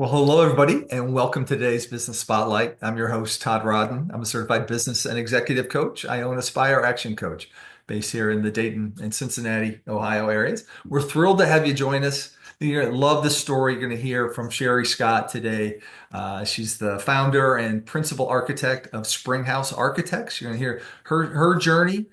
Well, hello, everybody, and welcome to today's Business Spotlight. I'm your host, Todd Rodden. I'm a certified business and executive coach. I own Aspire Action Coach based here in the Dayton and Cincinnati, Ohio areas. We're thrilled to have you join us. You're going to love the story you're going to hear from Sheri Scott today. She's the founder and principal architect of Springhouse Architects. You're going to hear her journey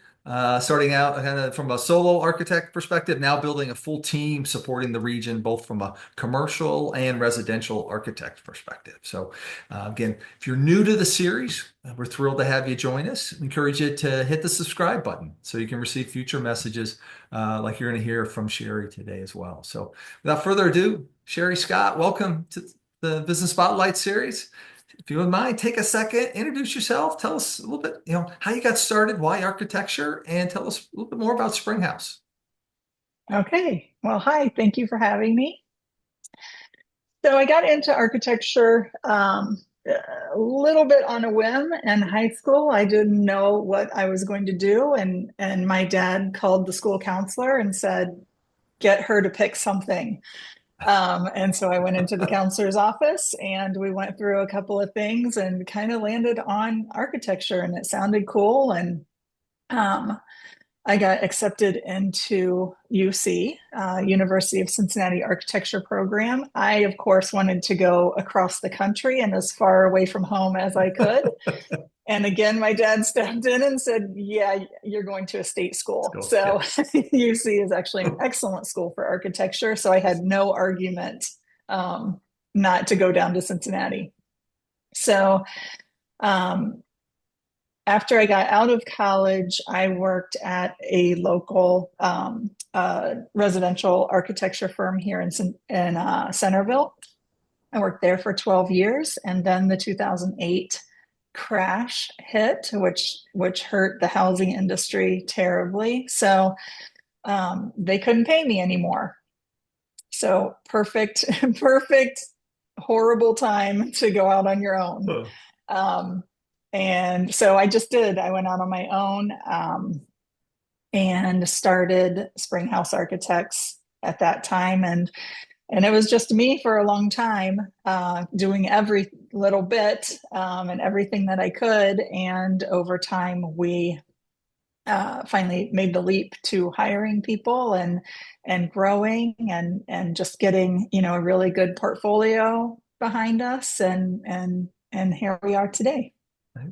starting out kind of from a solo architect perspective, now building a full team supporting the region, both from a commercial and residential architect perspective. So, again, if you're new to the series, we're thrilled to have you join us. I encourage you to hit the subscribe button so you can receive future messages like you're going to hear from Sheri today as well. So, without further ado, Sheri Scott, welcome to the Business Spotlight series. If you wouldn't mind, take a second, introduce yourself, tell us a little bit, how you got started, why architecture, and tell us a little bit more about Springhouse. Okay. Well, hi. Thank you for having me. So I got into architecture a little bit on a whim in high school. I didn't know what I was going to do, and my dad called the school counselor and said, "Get her to pick something." And so I went into the counselor's office and we went through a couple of things and kind of landed on architecture, and it sounded cool. And um, I got accepted into UC, University of Cincinnati Architecture Program. I, of course, wanted to go across the country and as far away from home as I could. And again, my dad stepped in and said, "Yeah, you're going to a state school." Cool. So Yeah. UC is actually an excellent school for architecture. So I had no argument not to go down to Cincinnati. So um, after I got out of college, I worked at a local residential architecture firm here in Centerville. I worked there for 12 years, and then the 2008 crash hit, which hurt the housing industry terribly. So they couldn't pay me anymore. So perfect, perfect, horrible time to go out on your own. Oh, Um, and so I just did. I went out on my own and started Springhouse Architects at that time. And it was just me for a long time, doing every little bit and everything that I could. And over time, we finally made the leap to hiring people and growing and just getting a really good portfolio behind us and here we are today.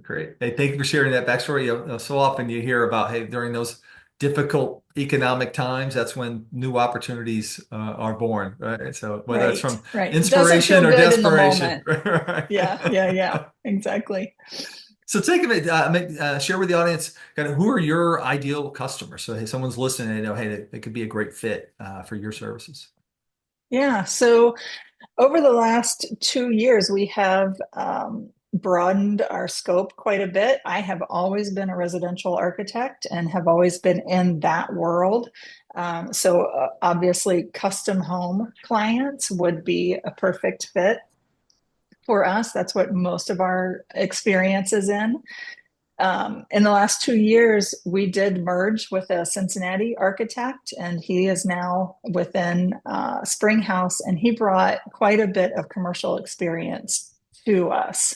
great. Hey, thank you for sharing that backstory. So often you hear about, hey, during those difficult economic times, that's when new opportunities are born, right? So whether it's Right, from right. Doesn't inspiration feel or good in the desperation, moment. right? Yeah, yeah, yeah, exactly. So take a minute, share with the audience kind of who are your ideal customers. So hey, someone's listening, hey, they could be a great fit for your services. Yeah, so over the last 2 years, we have broadened our scope quite a bit. I have always been a residential architect and have always been in that world. So obviously, custom home clients would be a perfect fit for us. That's what most of our experience is in. In the last 2 years, we did merge with a Cincinnati architect, and he is now within Springhouse, and he brought quite a bit of commercial experience to us.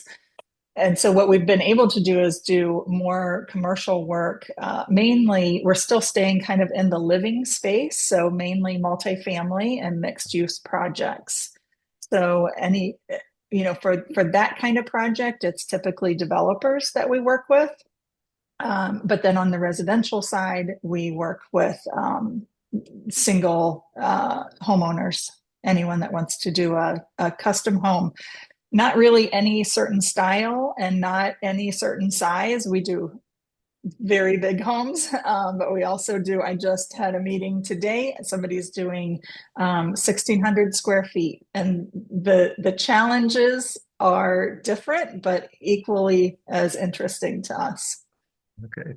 And so, what we've been able to do is do more commercial work. Mainly, we're still staying kind of in the living space, so mainly multifamily and mixed use projects. So, for that kind of project, it's typically developers that we work with. But then on the residential side, we work with single homeowners, anyone that wants to do a custom home. Not really any certain style and not any certain size. We do very big homes, but we also do. I just had a meeting today. Somebody's doing 1,600 square feet, and the challenges are different, but equally as interesting to us. Okay.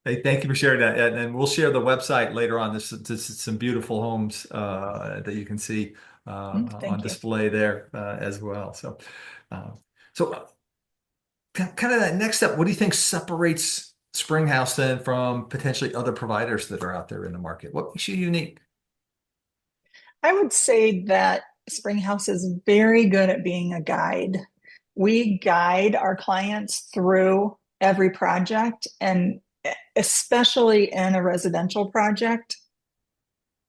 Hey, thank you for sharing that. And we'll share the website later on. This is some beautiful homes that you can see on Thank you. display there as well. Uh, so kind of that next step, what do you think separates Springhouse then from potentially other providers that are out there in the market? What makes you unique? I would say that Springhouse is very good at being a guide. We guide our clients through every project, and especially in a residential project,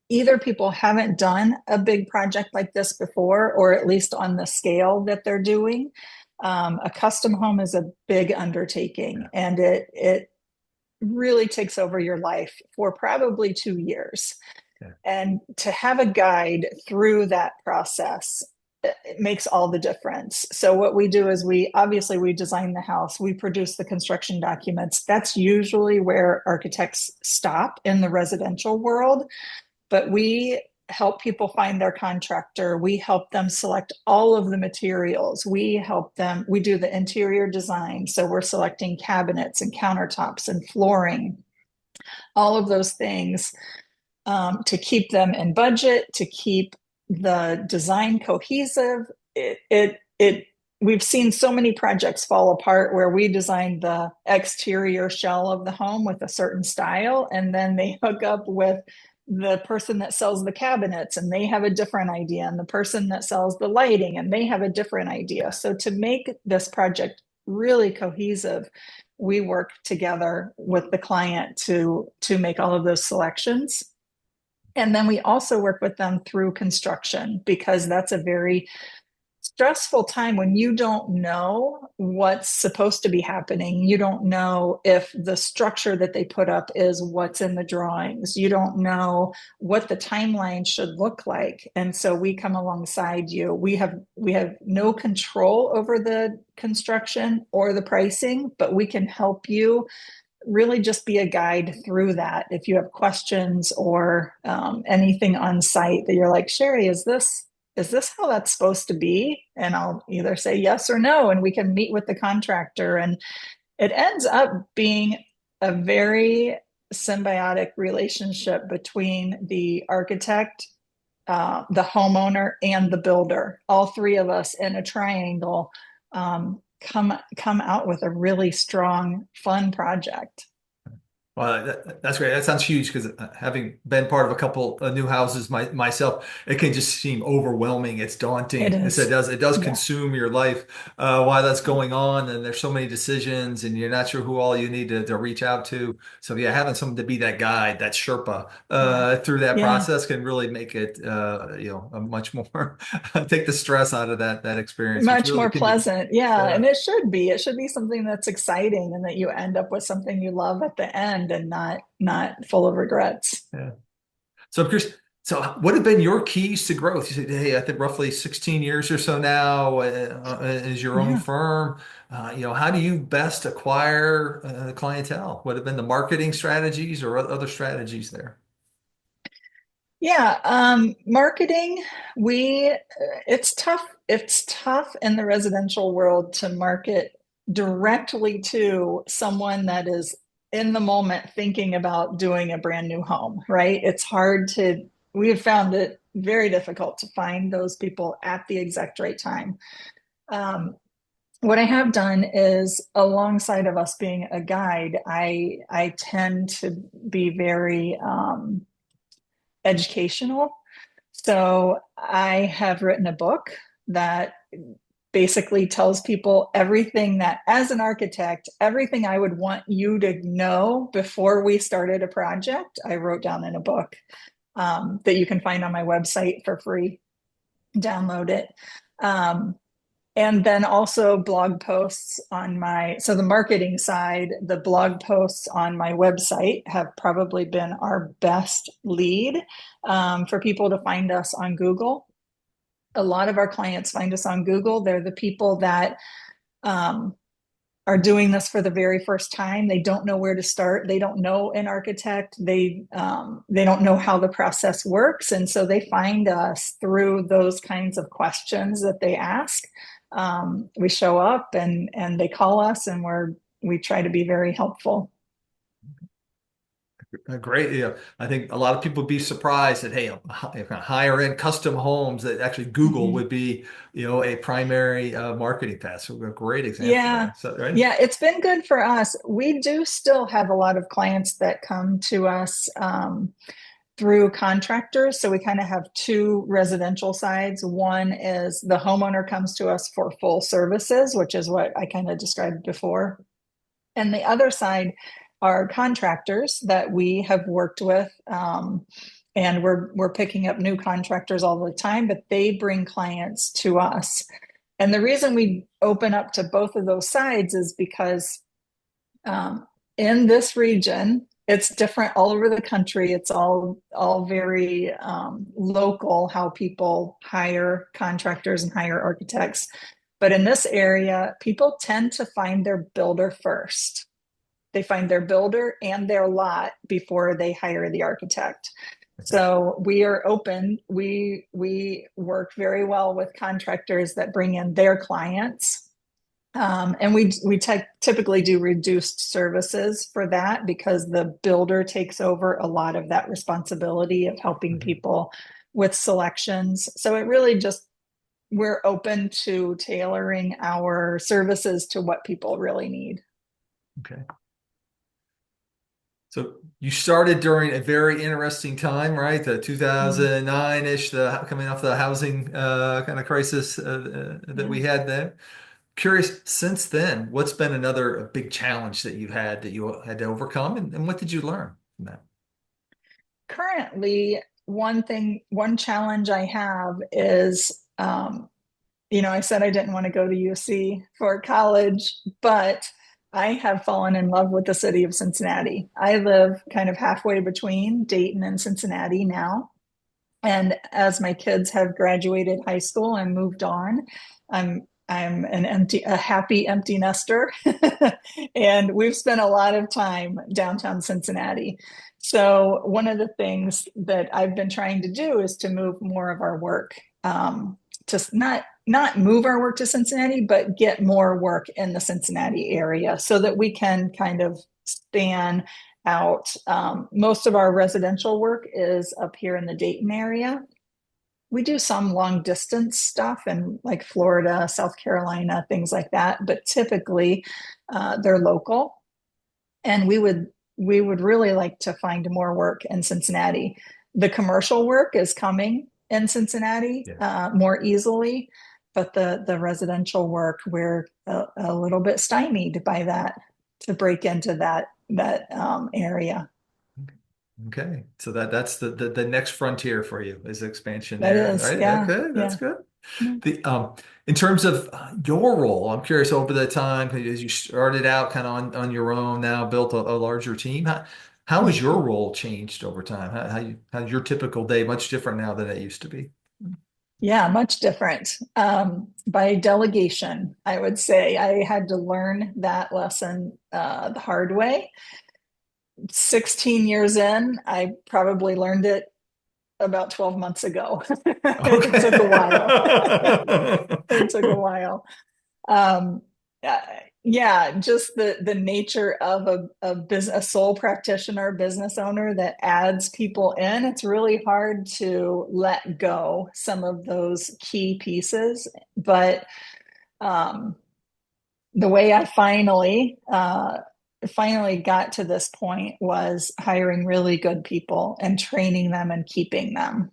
either people haven't done a big project like this before, or at least on the scale that they're doing. A custom home is a big undertaking, and it really takes over your life for probably 2 years. Yeah. And to have a guide through that process, it makes all the difference. So what we do is we design the house, we produce the construction documents. That's usually where architects stop in the residential world, but we help people find their contractor. We help them select all of the materials. We do the interior design. So we're selecting cabinets and countertops and flooring, all of those things, to keep them in budget, to keep the design cohesive. We've seen so many projects fall apart where we designed the exterior shell of the home with a certain style, and then they hook up with the person that sells the cabinets and they have a different idea, and the person that sells the lighting and they have a different idea. So to make this project really cohesive, we work together with the client to make all of those selections. And then we also work with them through construction, because that's a very stressful time when you don't know what's supposed to be happening. You don't know if the structure that they put up is what's in the drawings. You don't know what the timeline should look like. And so we come alongside you. We have no control over the construction or the pricing, but we can help you really just be a guide through that. If you have questions or anything on site that you're like, Sheri, is this how that's supposed to be? And I'll either say yes or no, and we can meet with the contractor. And it ends up being a very symbiotic relationship between the architect, the homeowner, and the builder. All three of us in a triangle come out with a really strong, fun project. Well, that's great. That sounds huge because having been part of a couple of new houses myself, it can just seem overwhelming. It's It daunting. is. It does Yeah. consume your life while that's going on, and there's so many decisions, and you're not sure who all you need to reach out to. So yeah, having someone to be that guide, that Sherpa Yeah. through that Yeah. process can really make it a much more take the stress out of that experience, which Much really more can be. pleasant. Yeah. Yeah. And it should be. It should be something that's exciting, and that you end up with something you love at the end, and not full of regrets. Yeah. So I'm curious, so what have been your keys to growth? You said, hey, I think roughly 16 years or so now is your own Yeah. firm. How do you best acquire clientele? What have been the marketing strategies or other strategies there? Yeah, marketing, it's tough. It's tough in the residential world to market directly to someone that is in the moment thinking about doing a brand new home, right? We have found it very difficult to find those people at the exact right time. Um, what I have done is, alongside of us being a guide, I tend to be very educational. So I have written a book that basically tells people everything that, as an architect, everything I would want you to know before we started a project, I wrote down in a book, that you can find on my website for free. Download it. Um, and then also blog posts on so the marketing side, the blog posts on my website have probably been our best lead, for people to find us on Google. A lot of our clients find us on Google. They're the people that um, are doing this for the very first time. They don't know where to start. They don't know an architect. They don't know how the process works, and so they find us through those kinds of questions that they ask. We show up, and they call us, and we try to be very helpful. Great. Yeah. I think a lot of people would be surprised that, hey, higher end custom homes that actually Google Mhm. would be, a primary marketing path. So a great example Yeah. there. So, right. Yeah, it's been good for us. We do still have a lot of clients that come to us through contractors. So we kind of have two residential sides. One is the homeowner comes to us for full services, which is what I kind of described before. And the other side are contractors that we have worked with. And we're picking up new contractors all the time, but they bring clients to us. And the reason we open up to both of those sides is because um, in this region, it's different all over the country. It's all very local how people hire contractors and hire architects. But in this area, people tend to find their builder first. They find their builder and their lot before they hire the architect. So we are open. We work very well with contractors that bring in their clients. And we typically do reduced services for that because the builder takes over a lot of that responsibility of helping Mhm. people with selections. So it really just, we're open to tailoring our services to what people really need. Okay. So you started during a very interesting time, right? The Mm, 2009-ish, the coming off the housing kind of crisis that yeah. we had then. Curious, since then, what's been another big challenge that you had to overcome, and what did you learn from that? Currently, one challenge I have is, I said I didn't want to go to UC for college, but I have fallen in love with the city of Cincinnati. I live kind of halfway between Dayton and Cincinnati now. And as my kids have graduated high school and moved on, I'm a happy empty nester. And we've spent a lot of time downtown Cincinnati. So one of the things that I've been trying to do is to move more of our work, to not move our work to Cincinnati, but get more work in the Cincinnati area so that we can kind of span out. Most of our residential work is up here in the Dayton area. We do some long distance stuff in like Florida, South Carolina, things like that, but typically they're local. And we would really like to find more work in Cincinnati. The commercial work is coming in Cincinnati Yeah. more easily, but the residential work we're a little bit stymied by that to break into that area. Okay, so that's the next frontier for you is expansion That there, is, right? yeah, Okay, that's yeah. good. Yeah. The In terms of your role, I'm curious over the time as you started out kind of on your own, now built a larger team. How has your role changed over time? How's your typical day much different now than it used to be? Yeah, much different. By delegation, I would say I had to learn that lesson the hard way. 16 years in, I probably learned it about 12 months ago. It took a while. Okay. It took a while. Um, uh, yeah, just the nature of a sole practitioner, business owner that adds people in. It's really hard to let go some of those key pieces. But um, the way I finally got to this point was hiring really good people and training them and keeping them.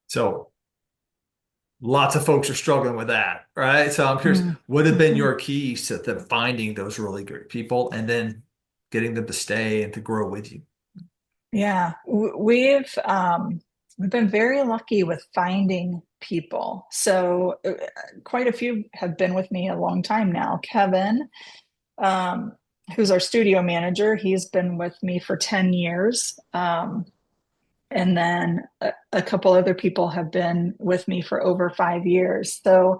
So lots of folks are struggling with that, right? So I'm curious, Mm. what have been Mhm. your keys to them finding those really great people and then getting them to stay and to grow with you? Yeah, we've been very lucky with finding people. So quite a few have been with me a long time now. Kevin, um, who's our studio manager, he's been with me for 10 years. And then a couple other people have been with me for over 5 years. So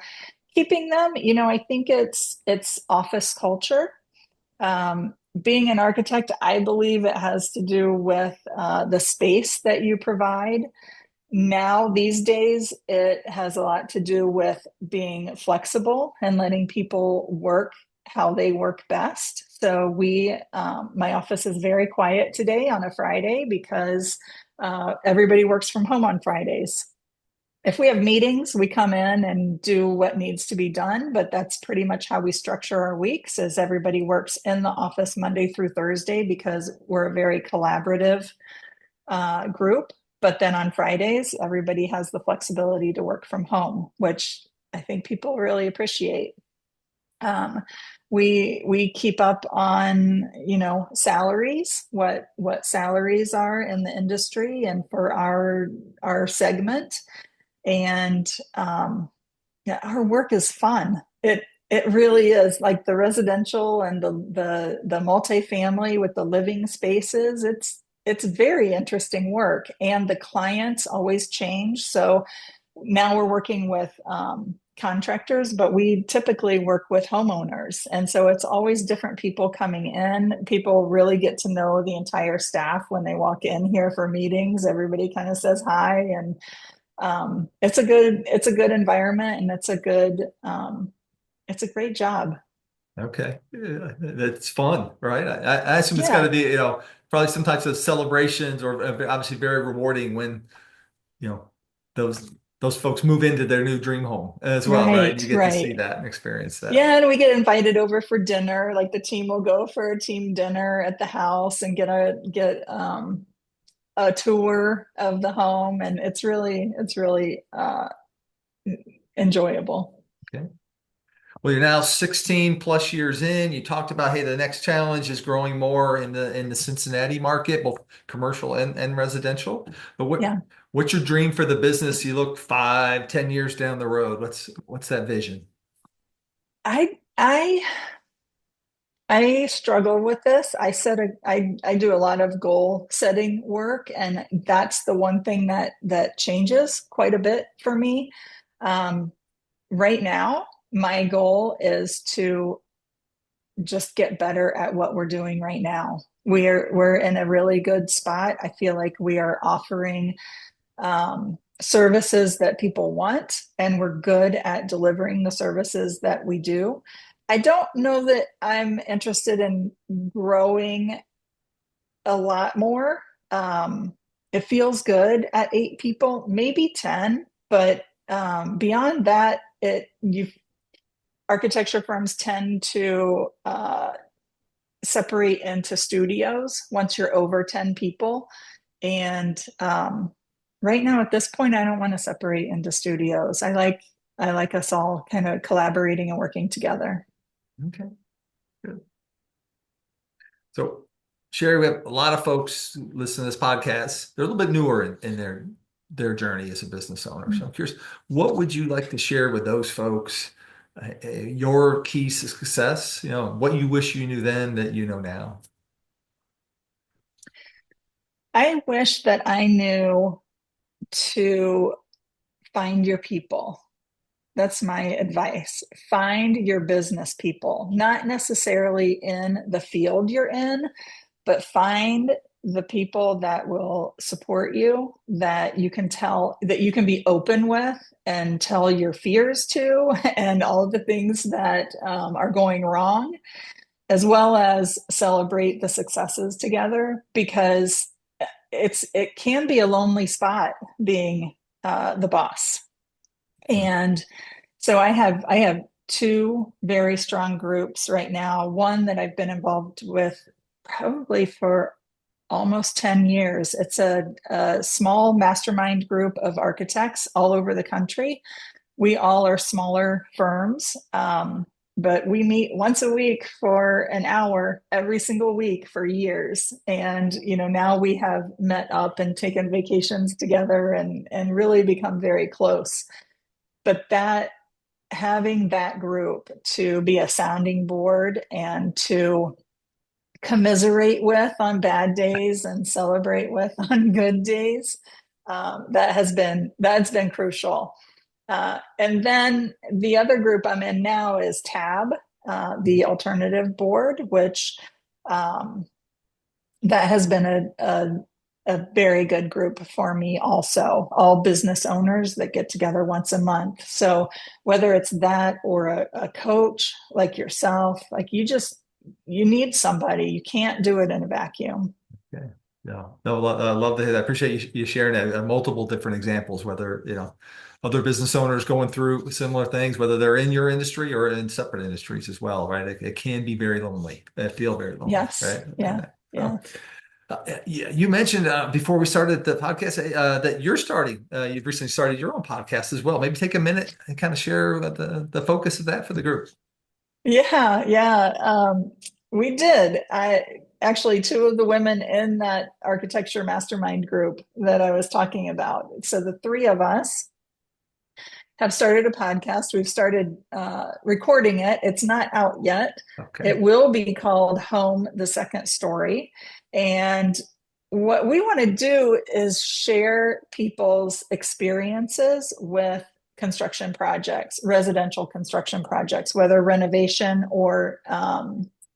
keeping them, I think it's office culture. Being an architect, I believe it has to do with the space that you provide. Now, these days, it has a lot to do with being flexible and letting people work how they work best. So my office is very quiet today on a Friday because everybody works from home on Fridays. If we have meetings, we come in and do what needs to be done, but that's pretty much how we structure our weeks is everybody works in the office Monday through Thursday because we're a very collaborative group. But then on Fridays, everybody has the flexibility to work from home, which I think people really appreciate. Um, we keep up on salaries, what salaries are in the industry and for our segment, and yeah, our work is fun. It really is like the residential and the multifamily with the living spaces. It's very interesting work, and the clients always change. So now we're working with contractors, but we typically work with homeowners, and so it's always different people coming in. People really get to know the entire staff when they walk in here for meetings. Everybody kind of says hi, and it's a good environment, and it's a great job. Okay. Yeah, that's fun, right? I assume it's got to Yeah, be, probably some types of celebrations or obviously very rewarding when, you know, those those folks move into their new dream home as well, right? right, You get to see right. that and experience that. Yeah, and we get invited over for dinner. Like the team will go for a team dinner at the house and get a tour of the home, and it's really enjoyable. Okay. Well, you're now 16 plus years in. You talked about, hey, the next challenge is growing more in the Cincinnati market, both commercial and residential. But Yeah. what's your dream for the business? You look 5, 10 years down the road. What's that vision? I struggle with this. I do a lot of goal setting work, and that's the one thing that changes quite a bit for me. Um, right now, my goal is to just get better at what we're doing right now. We're in a really good spot. I feel like we are offering services that people want, and we're good at delivering the services that we do. I don't know that I'm interested in growing a lot more. It feels good at 8 people, maybe 10, but beyond that, it you architecture firms tend to separate into studios once you're over 10 people. And right now, at this point, I don't want to separate into studios. I like us all kind of collaborating and working together. Okay, good. So, Sherry, we have a lot of folks listening to this podcast. They're a little bit newer in their journey as a business owner. So I'm curious, what would you like to share with those folks? Your key to success, what you wish you knew then that you know now. I wish that I knew to find your people. That's my advice. Find your business people, not necessarily in the field you're in, but find the people that will support you, that you can tell, that you can be open with and tell your fears to, and all of the things that are going wrong, as well as celebrate the successes together, because it can be a lonely spot being the boss. And so I have two very strong groups right now. One that I've been involved with probably for almost 10 years. It's a small mastermind group of architects all over the country. We all are smaller firms, but we meet once a week for an hour every single week for years. And now we have met up and taken vacations together and really become very close. But that having that group to be a sounding board and to commiserate with on bad days and celebrate with on good days, that's been crucial. And then the other group I'm in now is TAB, the alternative board, which um, that has been a very good group for me also, all business owners that get together once a month. So whether it's that or a coach like yourself, like you need somebody. You can't do it in a vacuum. Okay. Yeah, no, love to hear that. Appreciate you sharing that. Multiple different examples, whether, other business owners going through similar things, whether they're in your industry or in separate industries as well, right? It can be very lonely. It feel very lonely, Yes. right? Yeah. Yeah. So, yeah, you mentioned before we started the podcast that you're starting. You've recently started your own podcast as well. Maybe take a minute and kind of share the focus of that for the group. Yeah. Yeah. We did. I actually, two of the women in that architecture mastermind group that I was talking about. So the three of us have started a podcast. We've started recording it. It's not out yet. Okay. It will be called Home, the Second Story. And what we want to do is share people's experiences with construction projects, residential construction projects, whether renovation or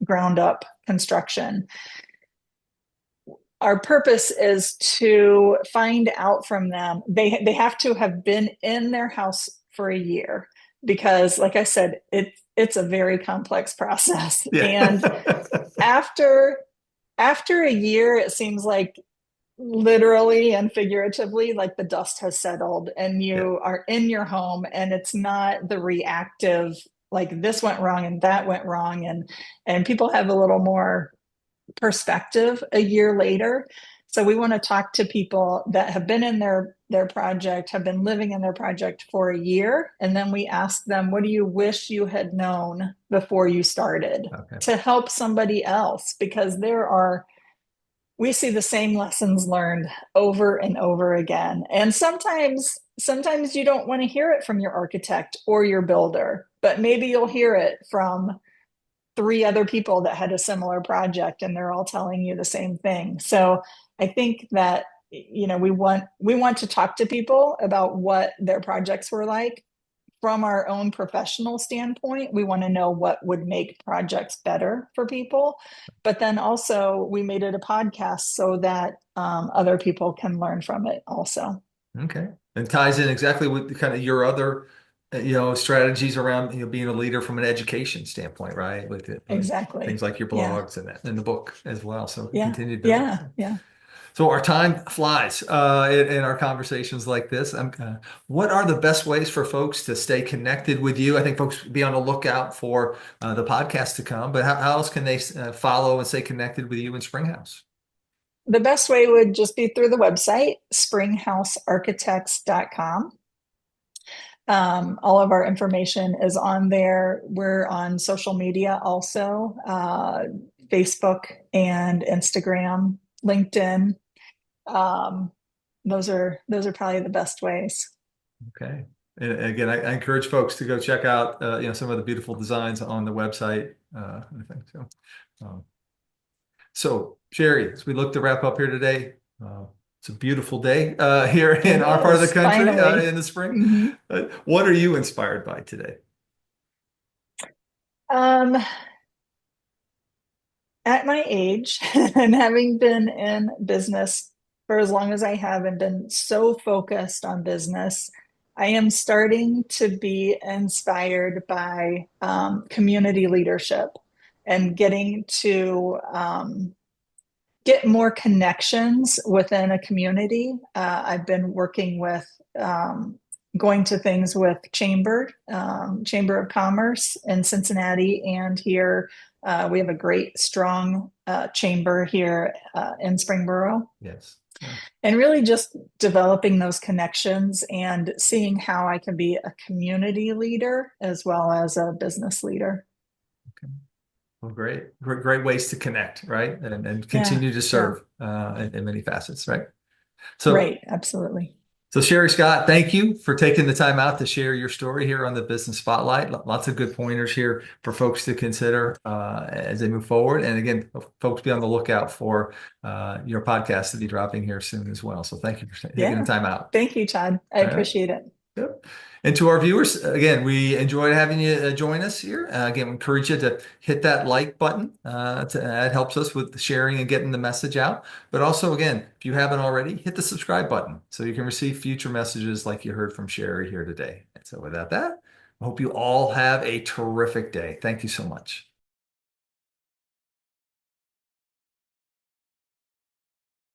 ground up construction. Our purpose is to find out from them. They have to have been in their house for a year because, like I said, it's a very complex process. Yeah. And after after a year, it seems like literally and figuratively, like the dust has settled and Yeah. you are in your home, and it's not the reactive like this went wrong and that went wrong, and people have a little more perspective a year later. So we want to talk to people that have been in their project, have been living in their project for a year, and then we ask them, what do you wish you had known before you started Okay. to help somebody else? Because we see the same lessons learned over and over again. And sometimes you don't want to hear it from your architect or your builder, but maybe you'll hear it from three other people that had a similar project and they're all telling you the same thing. So I think that we want to talk to people about what their projects were like from our own professional standpoint. We want to know what would make projects better for people, but then also we made it a podcast so that other people can learn from it also. Okay. And ties in exactly with kind of your other, strategies around, being a leader from an education standpoint, right? With things Exactly. like your Yeah. blogs and that in the book as well. So we Yeah. continue to build. Yeah. So, Yeah. so our time flies in our conversations like this. What are the best ways for folks to stay connected with you? I think folks be on the lookout for the podcast to come, but how else can they follow and stay connected with you in Springhouse? The best way would just be through the website, springhousearchitects.com. All of our information is on there. We're on social media also, Facebook and Instagram, LinkedIn. Um, those are probably the best ways. Okay. And again, I encourage folks to go check out, some of the beautiful designs on the website. I think so. Um, so, Sheri, as we look to wrap up here today, it's a beautiful day here in It our part of the is country finally. in the spring. Mhm. What are you inspired by today? Um, at my age and having been in business for as long as I have and been so focused on business, I am starting to be inspired by community leadership and getting to get more connections within a community. I've been working with going to things with Chamber of Commerce in Cincinnati, and here we have a great, strong chamber here in Springboro, Yes. Yeah. and really just developing those connections and seeing how I can be a community leader as well as a business leader. Okay. Well, great ways to connect, right? And Yeah, continue to yeah, serve in many facets, right? So, right, absolutely. So, Sheri Scott, thank you for taking the time out to share your story here on the Business Spotlight. Lots of good pointers here for folks to consider as they move forward. And again, folks, be on the lookout for your podcast to be dropping here soon as well. So, thank you for taking the Yeah. time out. Thank you, Todd. I All right. appreciate it. Yep. And to our viewers, again, we enjoyed having you join us here. Again, we encourage you to hit that like button. That helps us with sharing and getting the message out. But also, again, if you haven't already, hit the subscribe button so you can receive future messages like you heard from Sheri here today. And so without that, I hope you all have a terrific day. Thank you so much.